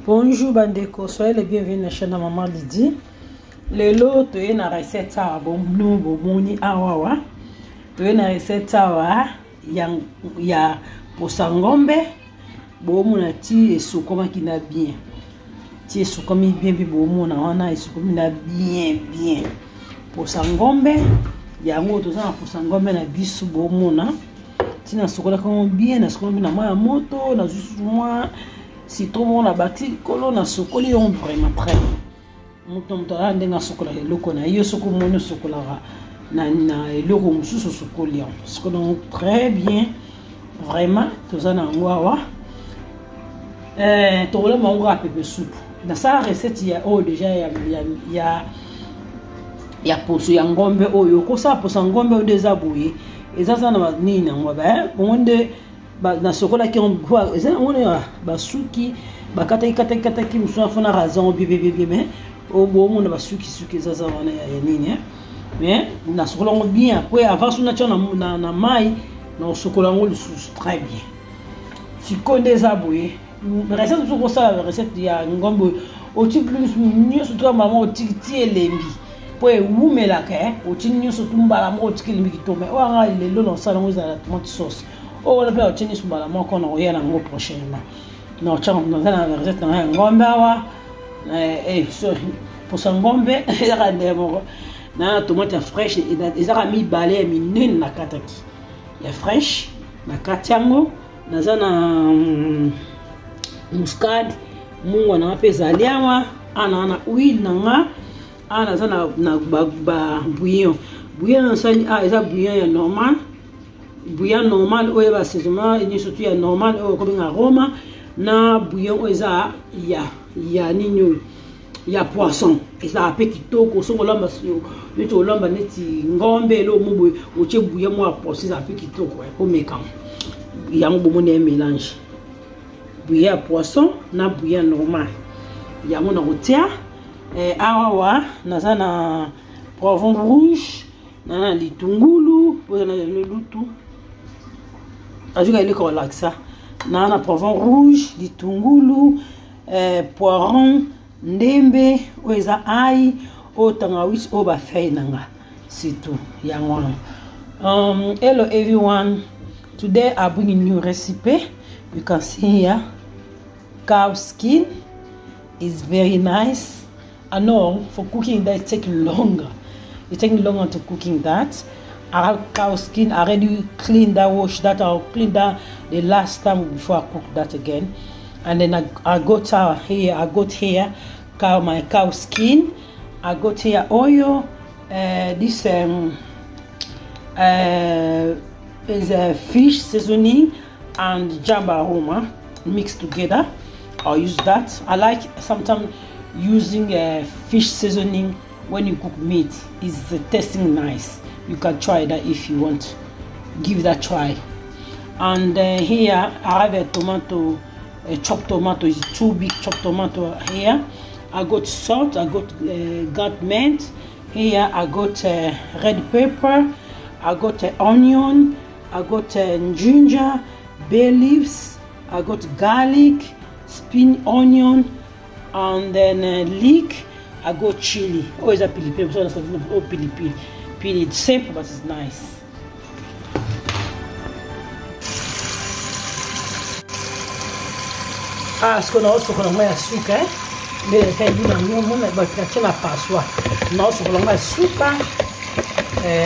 Bonjour bandeko, soyez les bienvenus à la chaîne de Maman Lydie. Le lot tu na recette à bon moni awawa. Tu na recette à ya poso ngombe. Bo mona ti esukoma ki na bien. Ti esukoma bien bo mona wana esukoma na bien. Poso ngombe ya ngoto za poso ngombe na bisu bo mona. Ti na sukola comme bien na sukola na ma moto na juste moi. Si tout le monde a bâti, on a sokoli on vraiment prêt. Mutomto ande nga sokola eloko na yo soko mono sokola na eloko mususu sokoli on. Ce qu'on très bien vraiment tout ça na ngwawa. To le mangwa pepe soupe. Dans sa recette ya déjà ya poso ya ngombe oyo ko sa poso ngombe o déjà bouillé. Et ça na nini ngwa ba bonde na sokola ki on voit on basuki bakata ki muso afuna raison bébé mais au bon monde basuki ça wana ya nini mais na sokola ngo bien après avant suna tchona na mai na sokola ngo très bien si connais zaboué recette soko ça recette ya ngombe au ti plus nyo surtout maman au ti elembi po wumela ke au ti nyo surtout mbala mo ti elembi kitome o anga lelo no sala ngo za tomate sauce. Oh, on a tennis sur la main qu'on aura l'ango prochainement. Non, tiens, on a la recette dans un ngombe et pour son ngombe, il y a des tomates fraîches et ils ont mis balai minen na kataki. Il y a fraîche, na katiango, na muscade, mungo na pezaliawa, ana huile na ana zana na bouillon. Bouillon ça ils ont bouillon normal. Bouillon normal ou assaisonnement et surtout ya normal ou comme un aroma na bouillon oza ya nino ya poisson eza pe kitoko so lamba yo to lamba neti ngombe lo mubu o che bouillon mo poisson eza pe kitoko ko mekam ya ngbo mo mélange bouillon poisson na bouillon normal ya mo na rotia awa na sana poivron rouge na litungulu pour na le lutu ajuka ile ko laksa na poivron rouge litungulu poiron ndembe oza ai o tangawis o ba fait nanga c'est tout ya ngwana. Hello everyone, today I bring a new recipe. You can see here cow skin is very nice. I know for cooking that it's taking longer. It's taking longer to cooking that. I have cow skin. I already cleaned that, wash that. I'll clean that the last time before I cook that again. And then I got here. I got here my cow skin. I got here oil. This is a fish seasoning and jamba aroma mixed together. I'll use that. I like sometimes using fish seasoning when you cook meat. Is tasting nice. You can try that if you want. Give that a try. And here I have a tomato, a chopped tomato. Is 2 big chopped tomato here. I got salt. I got mint. Here I got red pepper. I got onion. I got ginger, bay leaves. I got garlic, spring onion, and then leek. I got chili. Oh, it's a pili. So that's a pili. It's simple, but it's nice. Also kuna suka mbele kaidi na nyumu na bakati na paswa. Na also kuna suka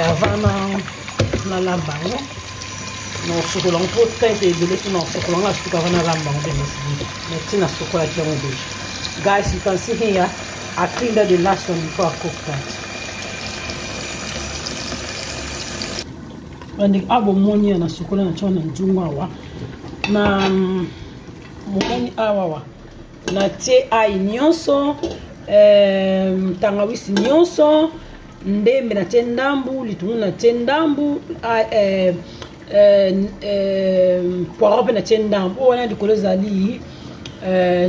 avana na lambango. Na also kuna pote de letu na also kuna suka avana lambango de na tina suka la kiamu. Guys, you can see here I cleaned the last one before I cook that. And the abo moni na sukola na chona njungwa wa na moni awawa na te ai nyonso tangawisi nyonso ndembe na te ndambu litungu na te ndambu poireau na te ndambu wana likolo zali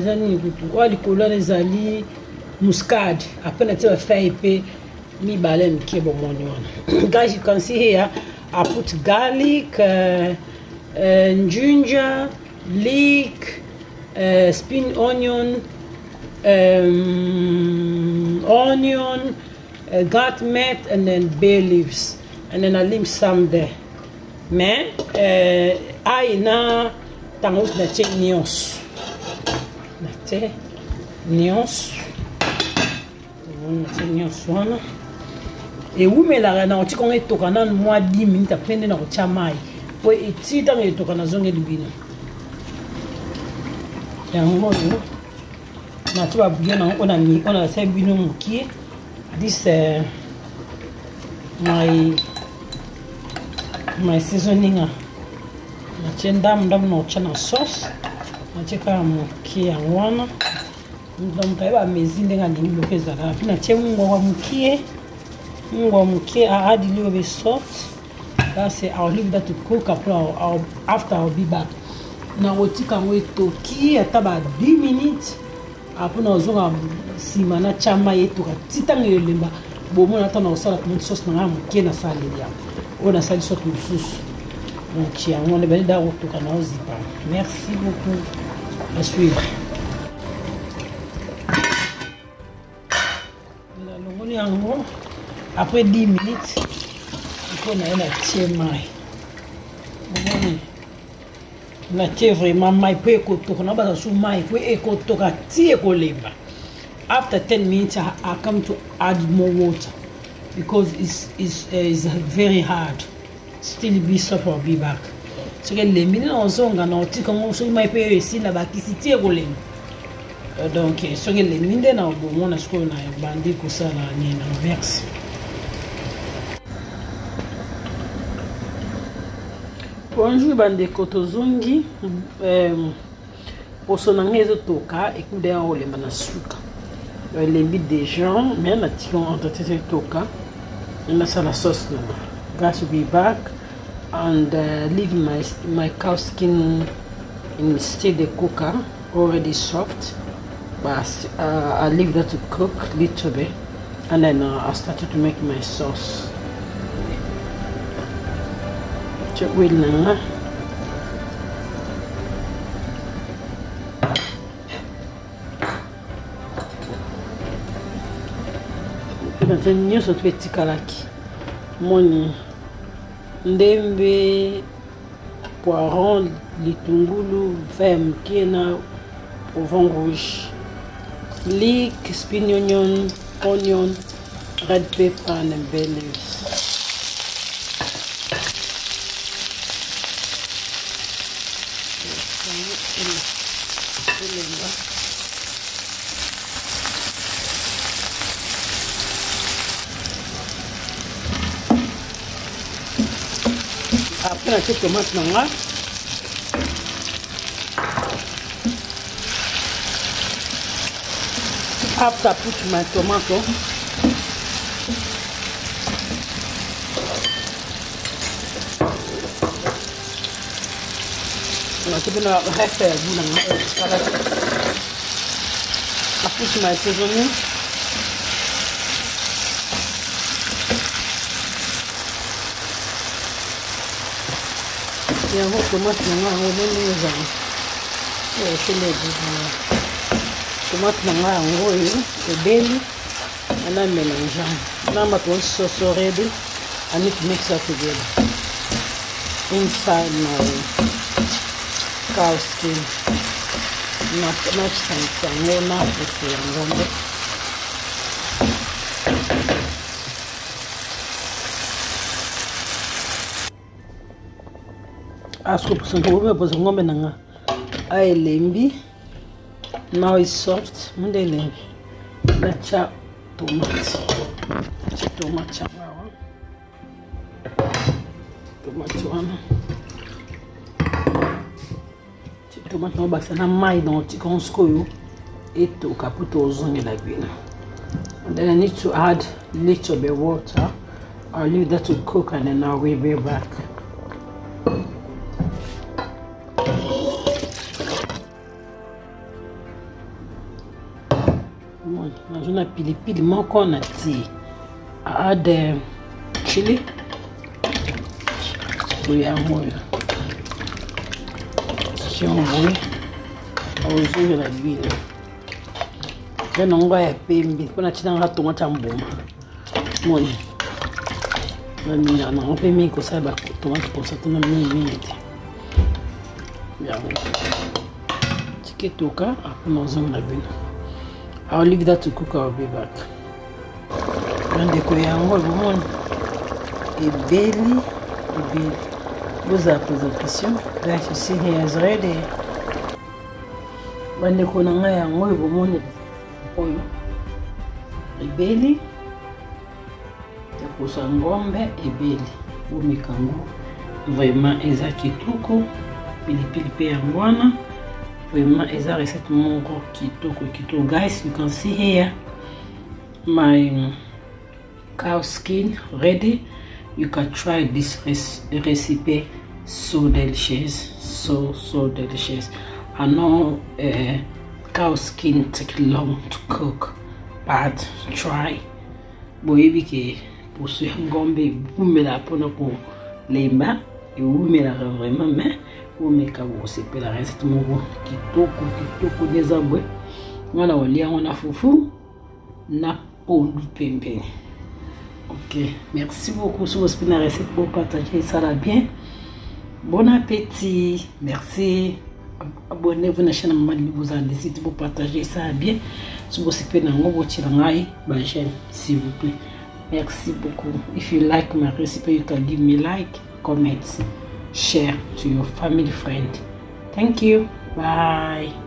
zani kutu wa likolo na zali muscade après na te faire pe mi balen kebo moni wana. Guys, you can see here I put garlic, ginger, leek, spring onion, onion, garlic, and then bay leaves, and then I leave some there. Mais I na tangos na che nios. Na che nios. Na che nios wana. Et où me la rena oti kon etoka na moi 10 minutes apende na kotia mai. Po eti tanga etoka na zonge libino. Yango yo. Na tuba bien na on a fait bino mukie. This my seasoning na ndam no chana sauce na cheka mukie wana. Donc taiba mezinde nga ni lokeza la. Na chemu ngwa mukie. Ngombe, I add a little bit salt. That's it. I'll leave that to cook. After I'll be back. Now we'll take away toki at about 10 minutes. Après nous allons simana chama yetu katitanga yolemba. Bomo na tana osala tomato sauce na mukie na sali ya. On a sali sauce mususu. Donc ya on le bali da otoka na ozipa. Merci beaucoup. À suivre. La longoni yango. Après 10 minutes, il faut la tirer mai. La tirer vraiment mai pour écouter. On a besoin de mai pour écouter. Tirer kolemba. After 10 minutes, I come to add more water because it's very hard. Still be soft or be back. So que les minutes on songa na oti comme so mai pour essayer la baki si tirer kolemba. Donc so que les minutes na bon na sko na bandi ko sala ni na verse. Bonjour bande kotozongi poso nanga ezotoka ekude ya olemba na suka elembi déjà mais na tikon entretien toka na sala sauce na gas will be back and leave my cow skin in still the cooker already soft, but I leave that to cook little bit and then I started to make my sauce. Check with na Tanzania so twetikalaki moni ndembe poiron litungulu femme kiena poivron rouge leek spring onion red pepper and bay leaves. Après la tomate nanga after I put my tomato I put my seasoning. Yeah, what tomato nanga ngombe tomato nanga ngoyo ebeli and I mélange. Now my sauce already. I need to mix that together inside my cow skin. Not much time, no, not Ngombe. Ask for some Ngombe nanga. I lembi. Now it's soft. Munde lembi. Let's chop tomatoes. Tomato. Tomato no basta na mai no tikon skoyo eto kaputo ozonge la bina. And then I need to add little bit water. I'll leave that to cook and then I'll be back. Najuna pilipili moko na tea. I add chili. Moyo. Si on voit, on va la l'huile. ya nango ya pembe pona tinanga tomate amboma moni nani na ngombe mingi ko saba tomate pour ça tona mingi yango tiketoka apona zonga bino I'll leave that to cook. I'll be back. And the koyango lumon a belly. Those are presentation. Like you see here is ready. When the konanga yango lumon oil a belly. The poso ngombe a belly. Umikango. Vraiment eza kitoko. Pilipili pe yangwana. Vraiment eza recette moko kitoko guys. You can see here my cow skin ready. You can try this recipe. So delicious, so delicious. I know cow skin take long to cook, but try boyebi ke poso ngombe bumela pona ko lemba e umela vraiment mais omeka bosepela recette moko kitoko dezabwe ngana walia ngona fufu na pondu pembeni. Ok, merci beaucoup sur votre recette pour partager ça là bien. Bon appétit, merci. Abonnez-vous à la chaîne Maman vous en décide pour partager ça bien. Si vous avez une chaîne, s'il vous plaît. Merci beaucoup. If you like my recipe, you can give me like, comment, share to your family friend. Thank you. Bye.